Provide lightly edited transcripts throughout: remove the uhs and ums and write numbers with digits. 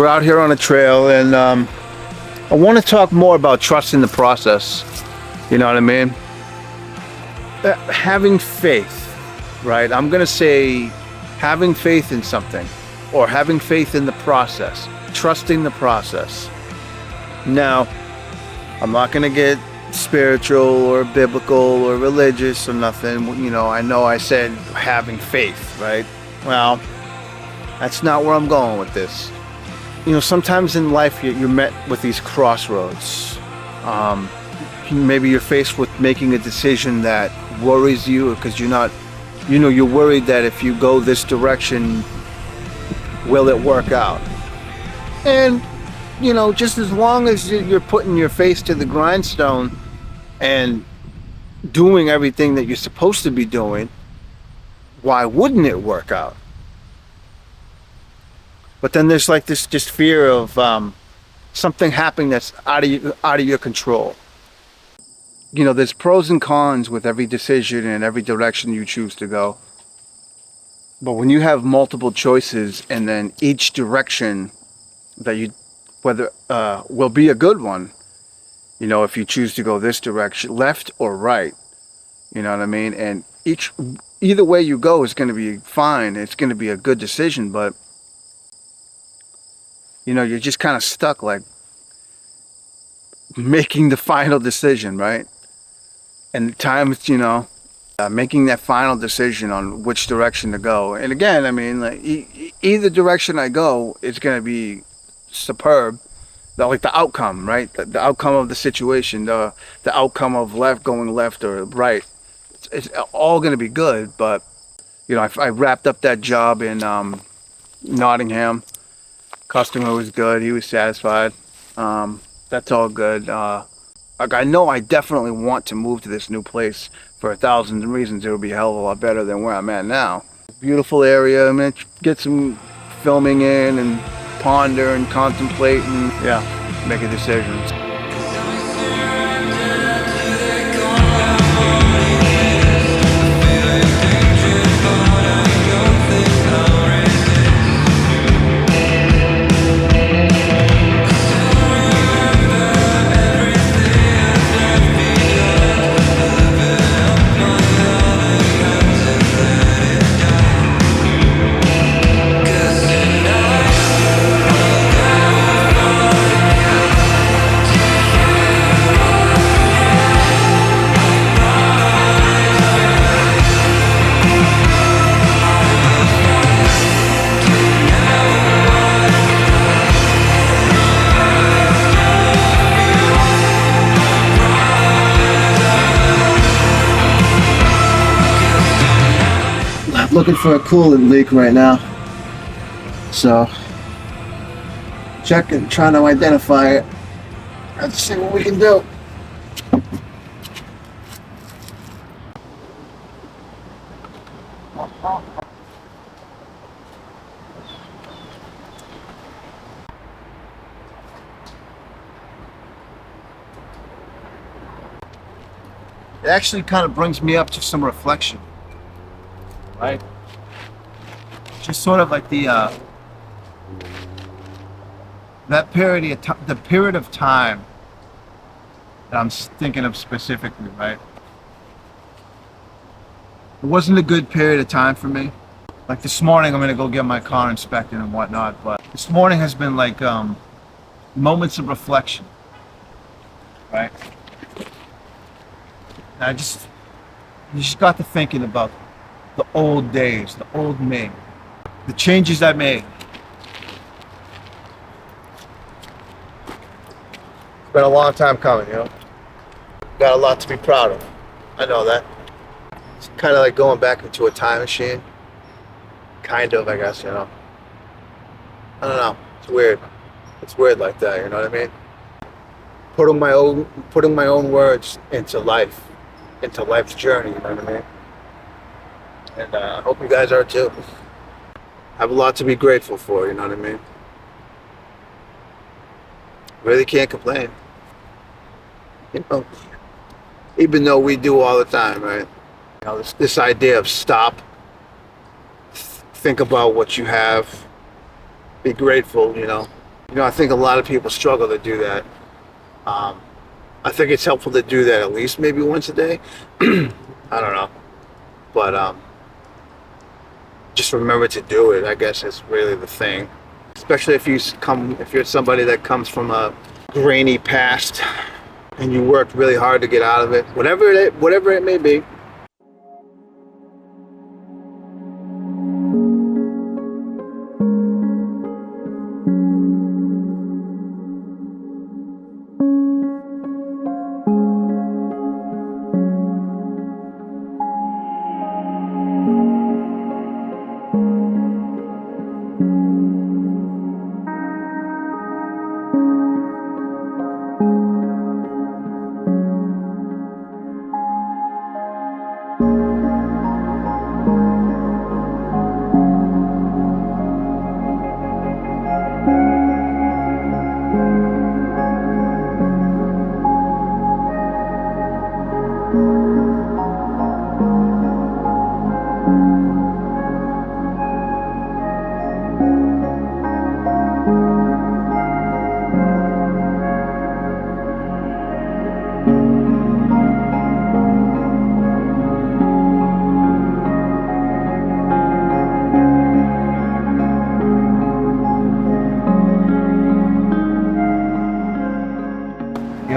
we're out here on a trail, and I want to talk more about trusting the process. You know what I mean? Having faith, right? I'm gonna say having faith in something, or having faith in the process, trusting the process. Now, I'm not gonna get spiritual or biblical or religious or nothing. You know I said having faith, right? Well, that's not where I'm going with this. You know, sometimes in life you're met with these crossroads. Maybe you're faced with making a decision that worries you because you're worried that if you go this direction, will it work out? And, you know, just as long as you're putting your face to the grindstone and doing everything that you're supposed to be doing, why wouldn't it work out? But then there's like this just fear of something happening that's out of your control. You know, there's pros and cons with every decision and every direction you choose to go. But when you have multiple choices, and then each direction that will be a good one, you know, if you choose to go this direction, left or right, you know what I mean? And either way you go is going to be fine. It's going to be a good decision, but you know, you're just kind of stuck, like making the final decision, right? And times, you know, making that final decision on which direction to go. And again, I mean, like either direction I go, it's going to be superb. Like the outcome, right? The outcome of the situation, the outcome of going left or right. It's all going to be good. But, you know, I wrapped up that job in Nottingham. Customer was good. He was satisfied. That's all good. Like I know I definitely want to move to this new place for 1,000 reasons. It would be a hell of a lot better than where I'm at now. Beautiful area. I mean, get some filming in and ponder and contemplate and make a decision. Looking for a coolant leak right now, so trying to identify it. Let's see what we can do. It actually kind of brings me up to some reflection. Right? Just sort of like the period of time that I'm thinking of specifically, right? It wasn't a good period of time for me. Like this morning, I'm gonna go get my car inspected and whatnot, but this morning has been like moments of reflection, right? And I just got to thinking about the old days, the old me, the changes I made. It's been a long time coming, you know. Got a lot to be proud of. I know that. It's kind of like going back into a time machine. Kind of, I guess, you know. I don't know. It's weird. It's weird like that, you know what I mean? Putting my own words into life's journey, you know what I mean? And I hope you guys are too. I have a lot to be grateful for, you know what I mean? Really can't complain. You know, even though we do all the time, right? You know, this idea of stop, think about what you have, be grateful, you know. I think a lot of people struggle to do that. I think it's helpful to do that at least maybe once a day. I don't know, but just remember to do it. I guess is really the thing. Especially if you're somebody that comes from a grainy past and you worked really hard to get out of it, whatever it may be.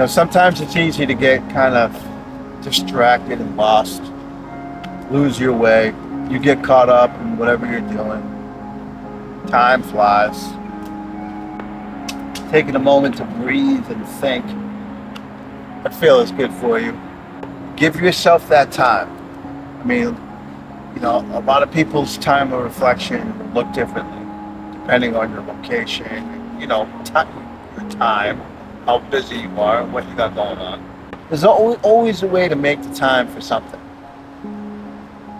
Sometimes it's easy to get kind of distracted and lost, lose your way. You get caught up in whatever you're doing. Time flies. Taking a moment to breathe and think, I feel is good for you. Give yourself that time. I mean, a lot of people's time of reflection will look differently depending on your location, your time, how busy you are, what you got going on. There's always a way to make the time for something.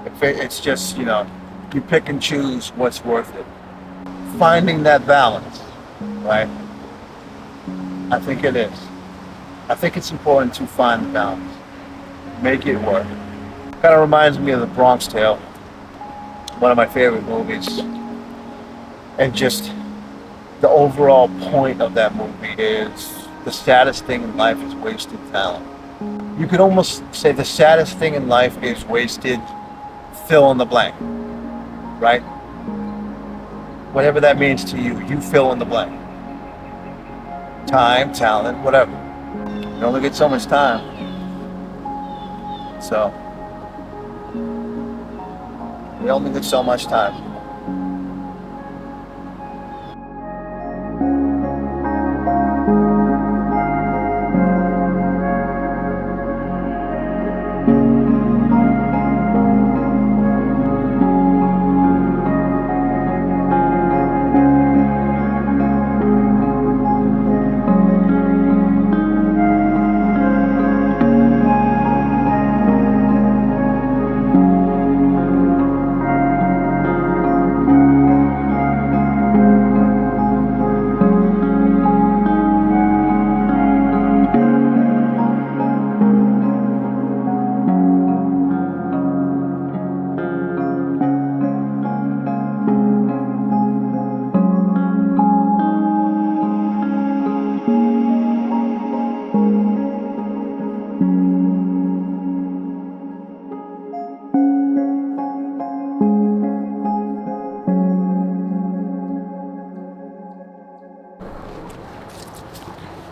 If it's just, you pick and choose what's worth it. Finding that balance, right? I think it is. I think it's important to find the balance. Make it work. Kind of reminds me of The Bronx Tale, one of my favorite movies. And just the overall point of that movie is the saddest thing in life is wasted talent. You could almost say the saddest thing in life is wasted fill in the blank, right? Whatever that means to you, you fill in the blank. Time, talent, whatever. You only get so much time. So, we only get so much time.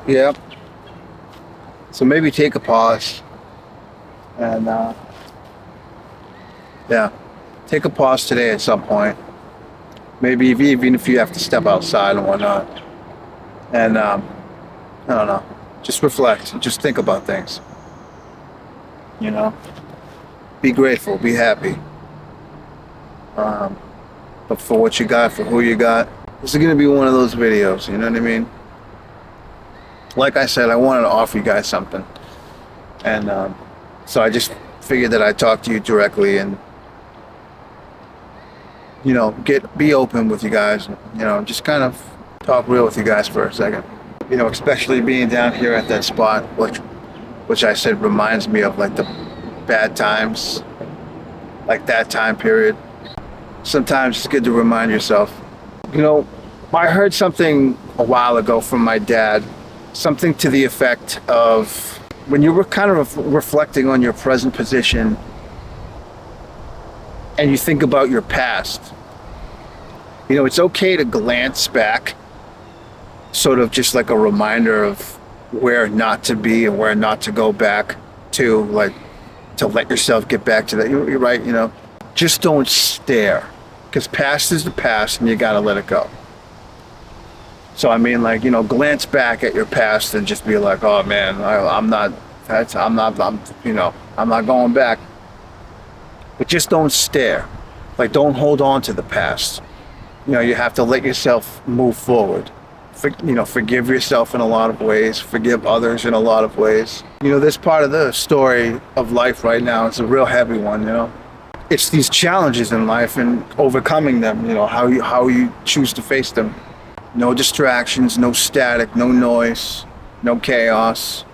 Yeah. So maybe take a pause and take a pause today at some point. Maybe even if you have to step outside and whatnot. And I don't know, just reflect and just think about things. Be grateful, be happy. But for what you got, for who you got, this is gonna be one of those videos. You know what I mean? Like I said, I wanted to offer you guys something, and so I just figured that I'd talk to you directly and be open with you guys. Just kind of talk real with you guys for a second. Especially being down here at that spot, which I said reminds me of like the bad times, like that time period. Sometimes it's good to remind yourself. I heard something a while ago from my dad. Something to the effect of, when you were kind of reflecting on your present position and you think about your past, you know, it's okay to glance back, sort of just like a reminder of where not to be and where not to go back to, like, to let yourself get back to that. You're right, you know, just don't stare, because past is the past and you gotta let it go. So I mean, like, you know, glance back at your past and just be like, oh man, I'm not going back. But just don't stare. Like, don't hold on to the past. You know, you have to let yourself move forward. Forgive yourself in a lot of ways, forgive others in a lot of ways. You know, this part of the story of life right now is a real heavy one, you know. It's these challenges in life and overcoming them, you know, how you choose to face them. No distractions, no static, no noise, no chaos.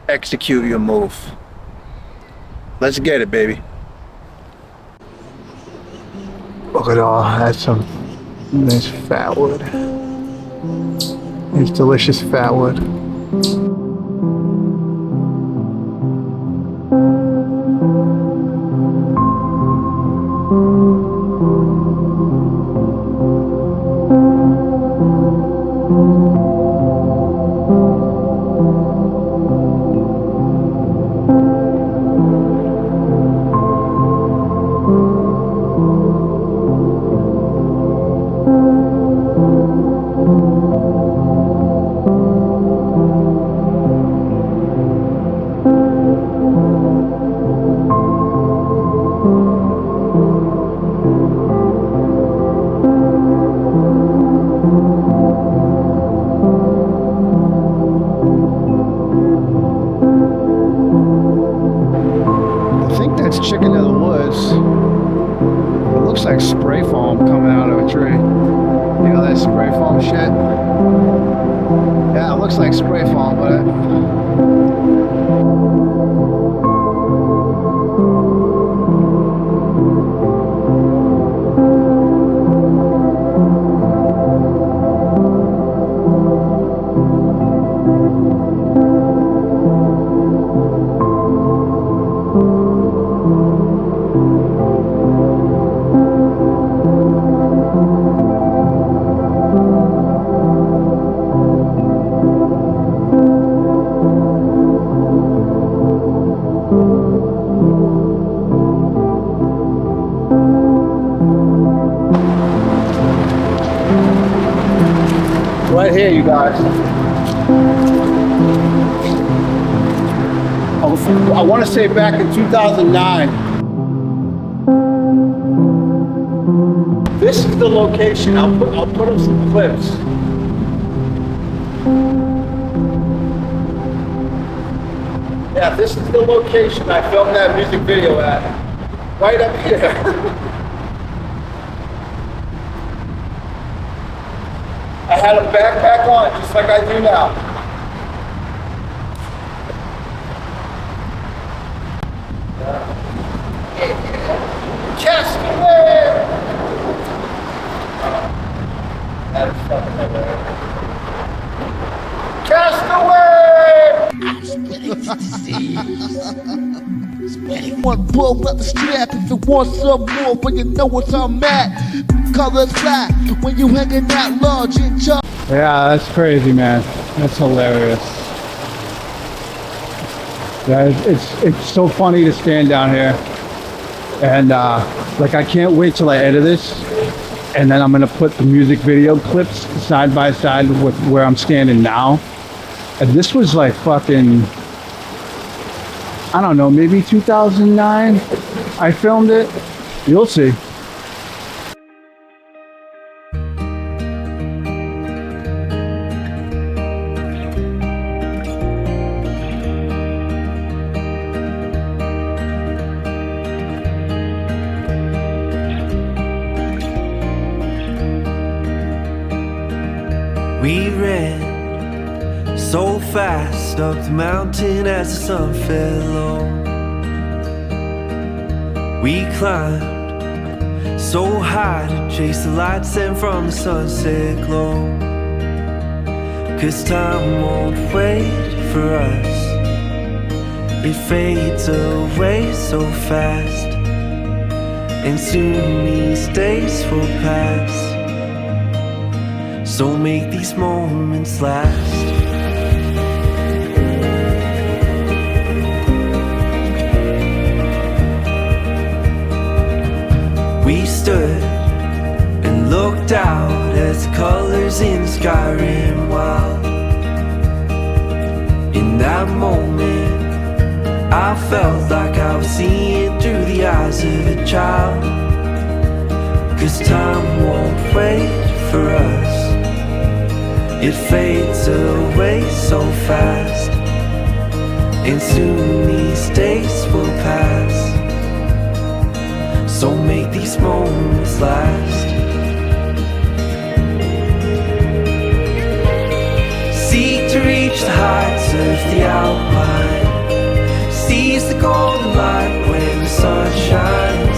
Execute your move. Let's get it, baby. Look at all, that's some nice fat wood. It's delicious fat wood. Chicken of the woods. It looks like spray foam coming out of a tree. You know that spray foam shit? Yeah, it looks like spray foam, but right here, you guys. I want to say back in 2009. This is the location. I'll put up some clips. Yeah, this is the location I filmed that music video at. Right up here. I had a backpack on, just like I do now. Castaway! One pull up the strap if you want some more, but you know what I'm at. Colors black when you hanging out large in charge. Yeah, that's crazy, man. That's hilarious. Yeah, it's so funny to stand down here, and like I can't wait till I edit this, and then I'm gonna put the music video clips side by side with where I'm standing now. And this was like fucking, I don't know, maybe 2009. I filmed it. You'll see. We ran so fast up the mountain as the sun fell low. We climbed so high to chase the lights and from the sunset glow. 'cause time won't wait for us. It fades away so fast, and soon these days will pass. So make these moments last. We stood and looked out as the colors in the sky ran wild. In that moment, I felt like I was seeing through the eyes of a child. 'Cause time won't wait for us. It fades away so fast, and soon these days will pass. So make these moments last. Seek to reach the heights of the Alpine. Seize the golden light when the sun shines.